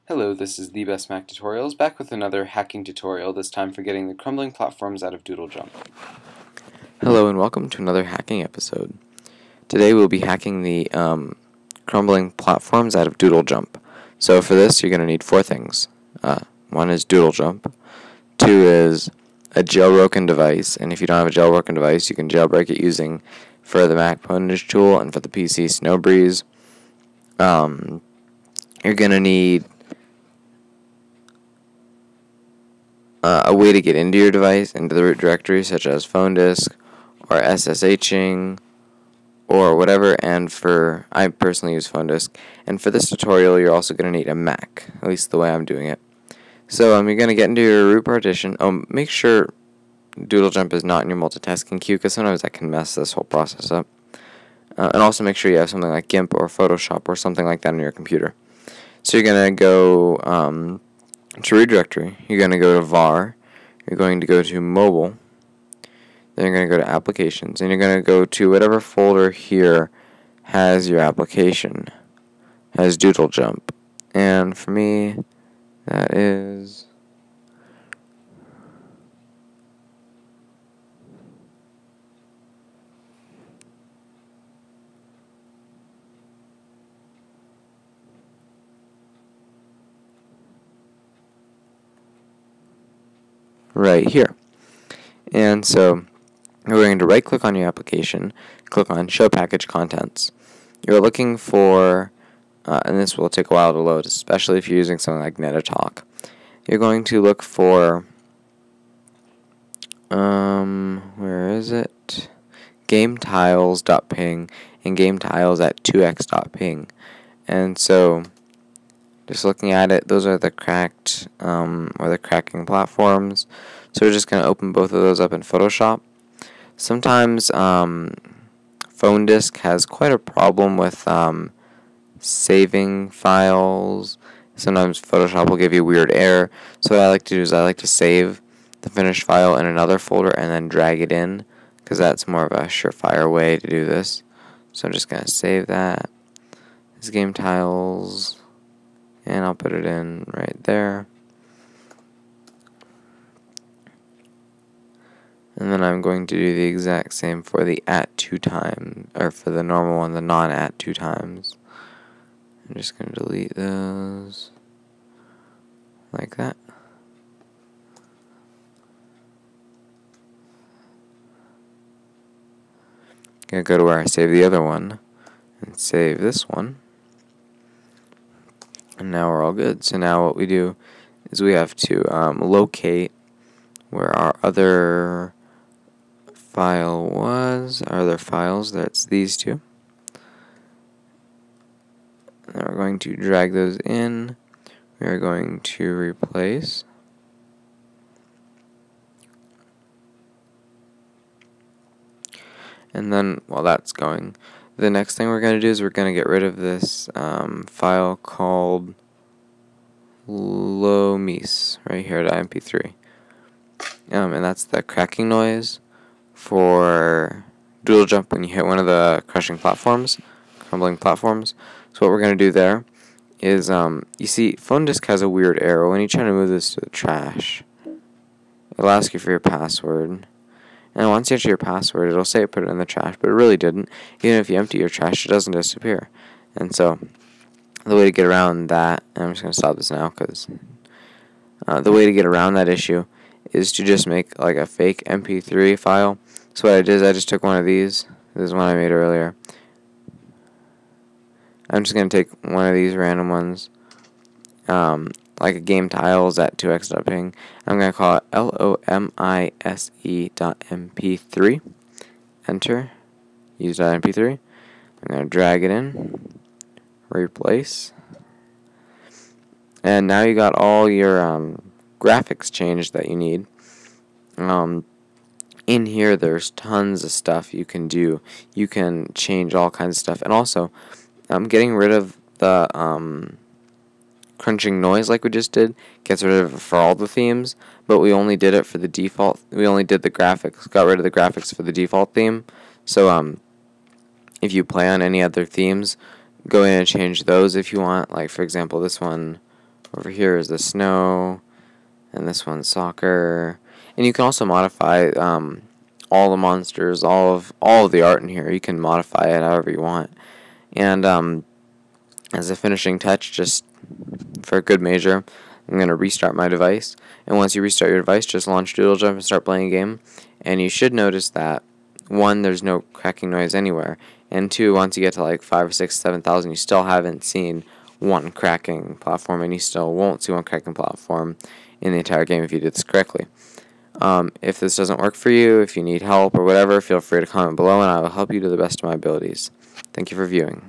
Hello, this is The Best Mac Tutorials, back with another hacking tutorial, this time for getting the crumbling platforms out of Doodle Jump. Hello and welcome to another hacking episode. Today we'll be hacking the crumbling platforms out of Doodle Jump. So for this you're going to need four things. One is Doodle Jump. Two is a jailbroken device, and if you don't have a jailbroken device you can jailbreak it using for the Mac Pwnage tool and for the PC Snowbreeze. You're going to need a way to get into your device, into the root directory, such as phone disk or SSHing or whatever, and I personally use phone disk. And for this tutorial you're also going to need a Mac, at least the way I'm doing it. So you're going to get into your root partition. Make sure Doodle Jump is not in your multitasking queue, because sometimes that can mess this whole process up. And also make sure you have something like Gimp or Photoshop or something like that on your computer. So you're going to go to root directory, you're going to go to var, you're going to go to mobile, then you're going to go to applications, and you're going to go to whatever folder here has your application, has Doodle Jump. And for me, that is right here. And so we're going to right click on your application, click on show package contents. You're looking for, and this will take a while to load, especially if you're using something like Netatalk. You're going to look for, where is it? GameTiles.ping and GameTiles at 2x.ping. And so just looking at it, those are the cracked or the cracking platforms. So we're just going to open both of those up in Photoshop. Sometimes phone disk has quite a problem with saving files. Sometimes Photoshop will give you a weird error. So what I like to do is I like to save the finished file in another folder and then drag it in, because that's more of a surefire way to do this. So I'm just going to save that as game tiles, and I'll put it in right there. And then I'm going to do the exact same for the at 2 times, or for the normal one, the non at 2 times. I'm just going to delete those like that. Gonna go to where I saved the other one and save this one. And now we're all good. So now what we do is we have to locate where our other file was, our other files, that's these two. Now we're going to drag those in. We are going to replace. And then while that's going, the next thing we're going to do is we're going to get rid of this file called lomis right here at mp3. And that's the cracking noise for Doodle Jump when you hit one of the crumbling platforms. So what we're going to do there is, you see, phone disk has a weird error. When you try to move this to the trash, it'll ask you for your password. And once you enter your password, it'll say put it in the trash, but it really didn't. Even if you empty your trash, it doesn't disappear. And so the way to get around that, and I'm just going to stop this now, because the way to get around that issue is to just make like a fake mp3 file. So what I did is I just took one of these. This is one I made earlier. I'm just going to take one of these random ones, like a game tiles at 2x.ping. I'm going to call it lomise.mp3. Enter. Use.mp3. I'm going to drag it in. Replace. And now you got all your graphics changed that you need. In here there's tons of stuff you can do. You can change all kinds of stuff. And also, getting rid of the crunching noise like we just did gets rid of it for all the themes, but we only did it for the default. We only did the graphics, got rid of the graphics for the default theme. So if you play on any other themes, go in and change those if you want. Like for example, this one Over here is the snow, and this one's soccer. And you can also modify all the monsters, all of the art in here. You can modify it however you want. And as a finishing touch, just for good measure, I'm going to restart my device. And once you restart your device, just launch Doodle Jump and start playing a game. And you should notice that, 1, there's no cracking noise anywhere. And 2, once you get to like 5 or 6, 7,000, you still haven't seen one cracking platform, and you still won't see one cracking platform in the entire game if you did this correctly. If this doesn't work for you, if you need help or whatever, feel free to comment below, and I will help you to the best of my abilities. Thank you for viewing.